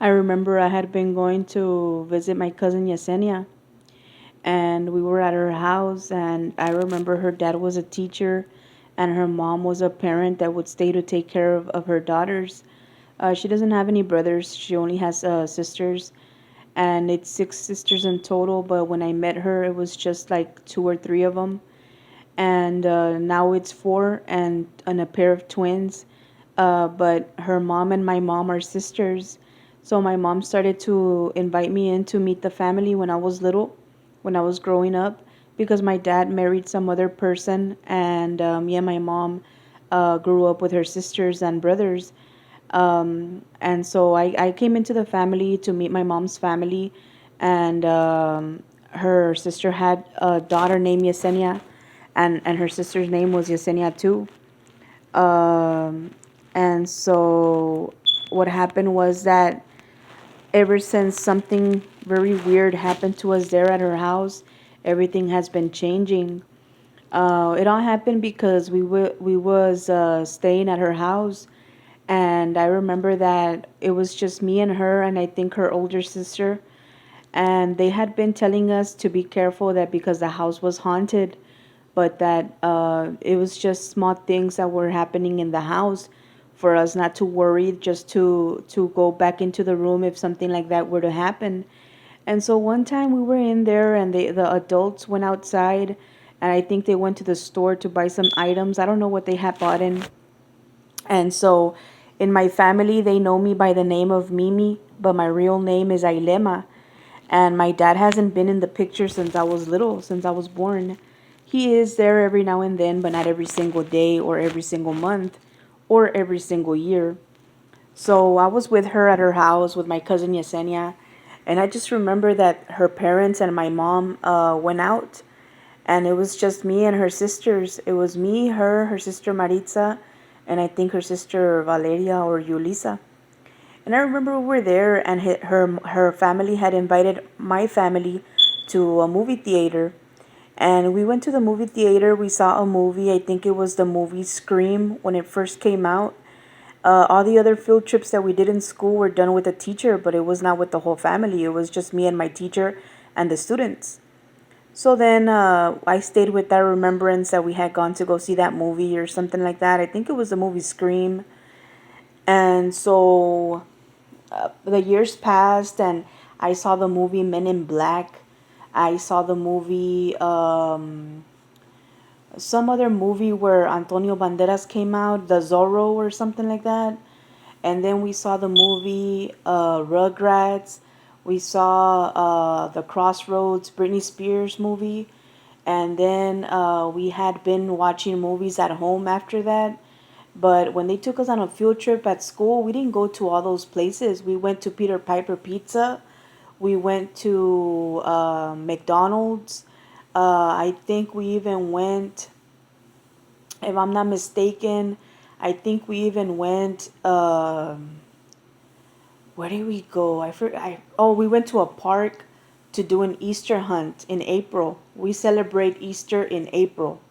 I remember I had been going to visit my cousin Yesenia, and we were at her house. And I remember her dad was a teacher, and her mom was a parent that would stay to take care of her daughters. She doesn't have any brothers, she only has sisters, and it's six sisters in total. But when I met her, it was just like two or three of them, and now it's four and a pair of twins. But her mom and my mom are sisters. So my mom started to invite me in to meet the family when I was little, when I was growing up, because my dad married some other person, and me and my mom grew up with her sisters and brothers. And so I came into the family to meet my mom's family, and her sister had a daughter named Yesenia, and her sister's name was Yesenia too. Um, and so what happened was that ever since something very weird happened to us there at her house, everything has been changing. It all happened because we was staying at her house, and I remember that it was just me and her, and I think her older sister, and they had been telling us to be careful, that because the house was haunted, but that it was just small things that were happening in the house, for us not to worry, just to go back into the room if something like that were to happen. And so one time we were in there, and the adults went outside, and I think they went to the store to buy some items. I don't know what they had bought in. And so in my family, they know me by the name of Mimi, but my real name is Ailema. And my dad hasn't been in the picture since I was little, since I was born. He is there every now and then, but not every single day or every single month or every single year. So I was with her at her house with my cousin Yesenia, and I just remember that her parents and my mom went out, and it was just me and her sisters. It was me, her sister Maritza, and I think her sister Valeria or Yulisa. And I remember we were there, and her family had invited my family to a movie theater. And we went to the movie theater. We saw a movie. I think it was the movie Scream when it first came out. All the other field trips that we did in school were done with a teacher, but it was not with the whole family. It was just me and my teacher and the students. So then I stayed with that remembrance that we had gone to go see that movie or something like that. I think it was the movie Scream. And so the years passed, and I saw the movie Men in Black. I saw the movie, some other movie where Antonio Banderas came out, The Zorro or something like that. And then we saw the movie Rugrats. We saw the Crossroads Britney Spears movie. And then we had been watching movies at home after that. But when they took us on a field trip at school, we didn't go to all those places. We went to Peter Piper Pizza. We went to McDonald's. I think we even went, if I'm not mistaken, I think we even went. Where did we go? Oh, we went to a park to do an Easter hunt in April. We celebrate Easter in April.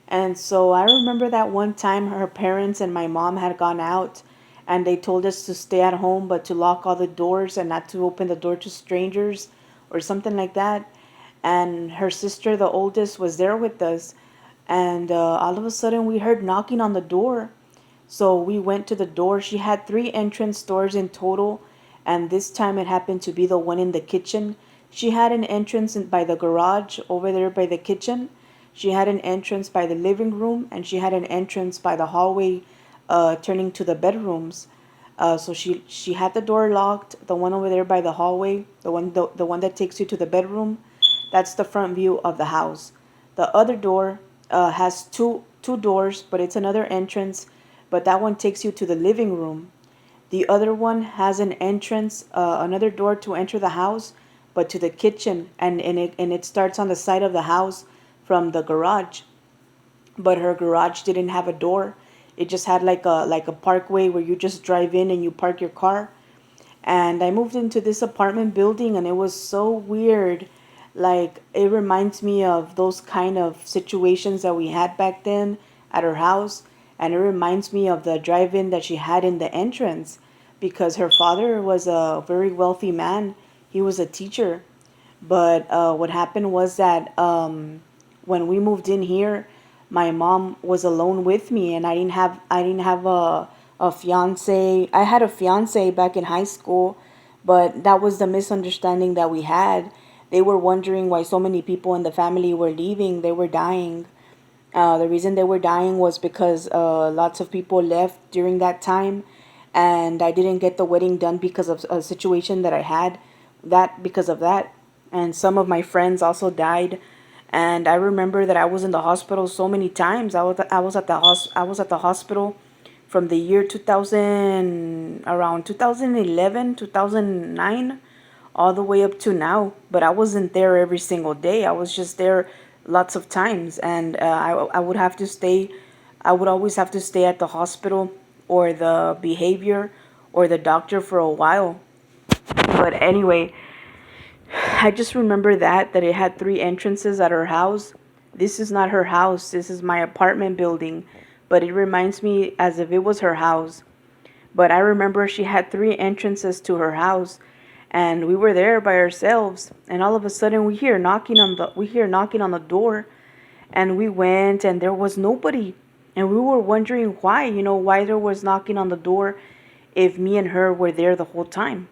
And so I remember that one time her parents and my mom had gone out, and they told us to stay at home but to lock all the doors and not to open the door to strangers or something like that. And her sister, the oldest, was there with us. And all of a sudden we heard knocking on the door. So we went to the door. She had three entrance doors in total, and this time it happened to be the one in the kitchen. She had an entrance by the garage over there by the kitchen. She had an entrance by the living room, and she had an entrance by the hallway turning to the bedrooms. So she had the door locked. The one over there by the hallway, the one that takes you to the bedroom, that's the front view of the house. The other door has two doors, but it's another entrance, but that one takes you to the living room. The other one has an entrance, another door to enter the house, but to the kitchen, and it starts on the side of the house from the garage. But her garage didn't have a door. It just had like a parkway where you just drive in and you park your car. And I moved into this apartment building, and it was so weird. Like, it reminds me of those kind of situations that we had back then at her house, and it reminds me of the drive-in that she had in the entrance. because her father was a very wealthy man. He was a teacher. But what happened was that when we moved in here, my mom was alone with me, and I didn't have a fiance. I had a fiance back in high school, but that was the misunderstanding that we had. They were wondering why so many people in the family were leaving. They were dying. The reason they were dying was because lots of people left during that time, and I didn't get the wedding done because of a situation that I had. That because of that, and some of my friends also died. And I remember that I was in the hospital so many times. I was at the hospital from the year 2000, around 2011, 2009, all the way up to now. But I wasn't there every single day. I was just there lots of times, and I would have to stay. I would always have to stay at the hospital or the behavior or the doctor for a while. But anyway, I just remember that it had three entrances at her house. This is not her house. This is my apartment building, but it reminds me as if it was her house. But I remember she had three entrances to her house, and we were there by ourselves. And all of a sudden, we hear knocking on the door, and we went, and there was nobody. And we were wondering why, why there was knocking on the door if me and her were there the whole time.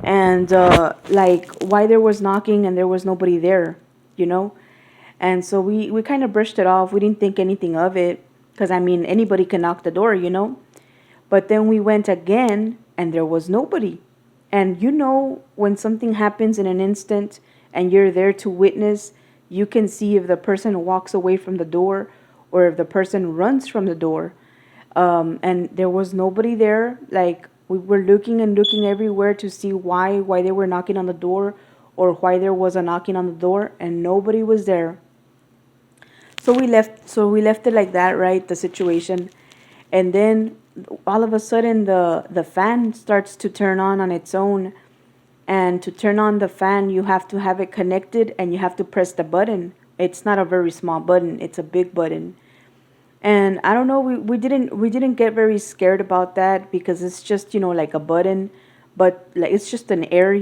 And like why there was knocking and there was nobody there, you know? And so we kind of brushed it off. We didn't think anything of it because I mean anybody can knock the door. But then we went again and there was nobody. And when something happens in an instant and you're there to witness, you can see if the person walks away from the door or if the person runs from the door. And there was nobody there. Like we were looking and looking everywhere to see why they were knocking on the door or why there was a knocking on the door, and nobody was there. So we left it like that, right? The situation. And then all of a sudden the fan starts to turn on its own. And to turn on the fan, you have to have it connected and you have to press the button. It's not a very small button, it's a big button. And I don't know, we didn't get very scared about that because it's just, like a button, but like it's just an air.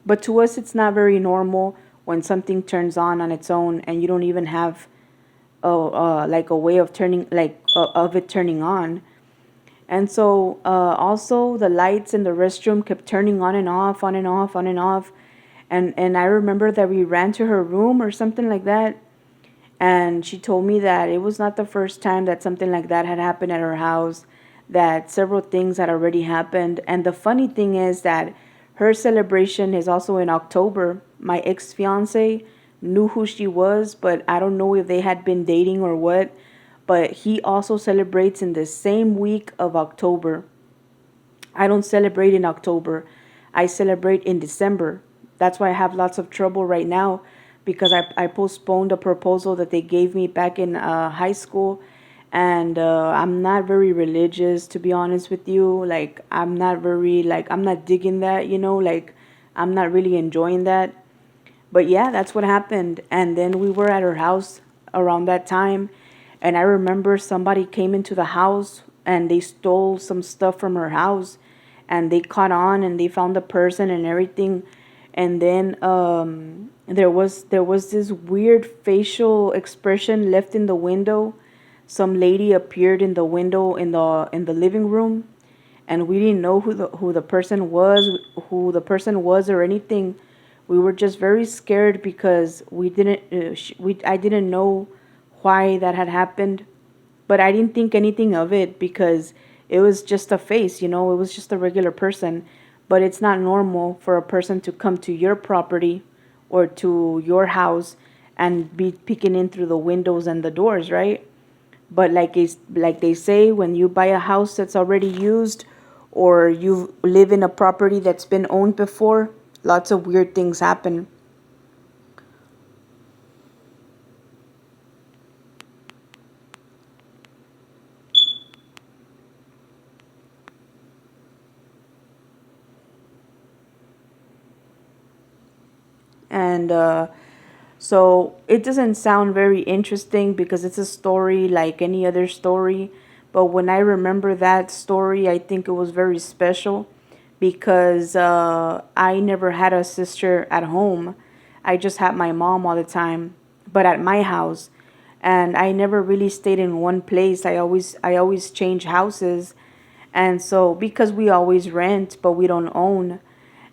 But to us it's not very normal when something turns on its own and you don't even have like a way of turning like of it turning on. And so also the lights in the restroom kept turning on and off, on and off, on and off. And I remember that we ran to her room or something like that. And she told me that it was not the first time that something like that had happened at her house, that several things had already happened. And the funny thing is that her celebration is also in October. My ex fiance knew who she was, but I don't know if they had been dating or what. But he also celebrates in the same week of October. I don't celebrate in October. I celebrate in December. That's why I have lots of trouble right now because I postponed a proposal that they gave me back in high school. And I'm not very religious, to be honest with you. Like, I'm not digging that. Like, I'm not really enjoying that. But yeah, that's what happened. And then we were at her house around that time. And I remember somebody came into the house and they stole some stuff from her house. And they caught on and they found the person and everything. And then there was this weird facial expression left in the window. Some lady appeared in the window in the living room, and we didn't know who the person was or anything. We were just very scared because we didn't we I didn't know why that had happened, but I didn't think anything of it because it was just a face. It was just a regular person. But it's not normal for a person to come to your property or to your house and be peeking in through the windows and the doors, right? But like they say, when you buy a house that's already used or you live in a property that's been owned before, lots of weird things happen. And so it doesn't sound very interesting because it's a story like any other story. But when I remember that story, I think it was very special because I never had a sister at home. I just had my mom all the time, but at my house. And I never really stayed in one place. I always change houses. And so because we always rent, but we don't own.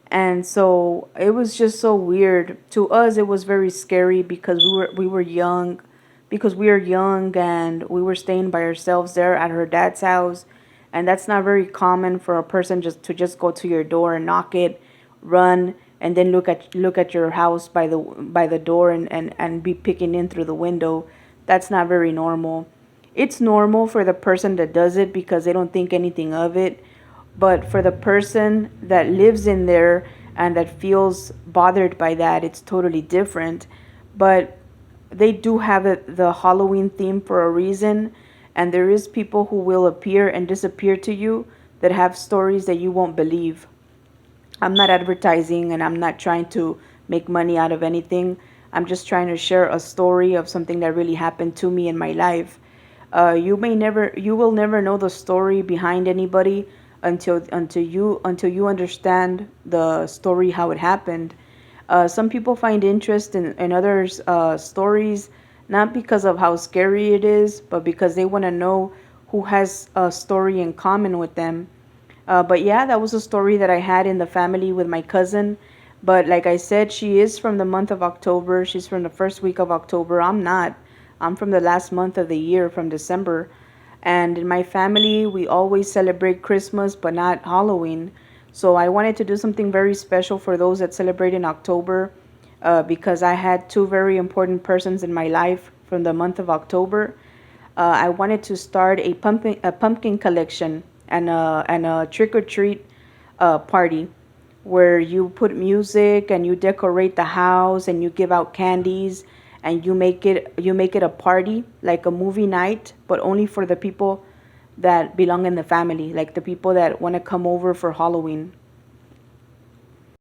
And so it was just so weird. To us it was very scary because we were young, because we are young and we were staying by ourselves there at her dad's house. And that's not very common for a person just go to your door and knock it, run, and then look at your house by the door and be peeking in through the window. That's not very normal. It's normal for the person that does it because they don't think anything of it, but for the person that lives in there and that feels bothered by that, it's totally different. But they do have the Halloween theme for a reason, and there is people who will appear and disappear to you that have stories that you won't believe. I'm not advertising and I'm not trying to make money out of anything. I'm just trying to share a story of something that really happened to me in my life. You will never know the story behind anybody until you understand the story how it happened. Some people find interest in others' stories not because of how scary it is, but because they want to know who has a story in common with them. But yeah, that was a story that I had in the family with my cousin. But like I said, she is from the month of October. She's from the first week of October. I'm not. I'm from the last month of the year, from December. And in my family, we always celebrate Christmas, but not Halloween. So I wanted to do something very special for those that celebrate in October, because I had two very important persons in my life from the month of October. I wanted to start a pumpkin collection and a trick or treat party where you put music and you decorate the house and you give out candies and you make it a party like a movie night, but only for the people that belong in the family, like the people that want to come over for Halloween.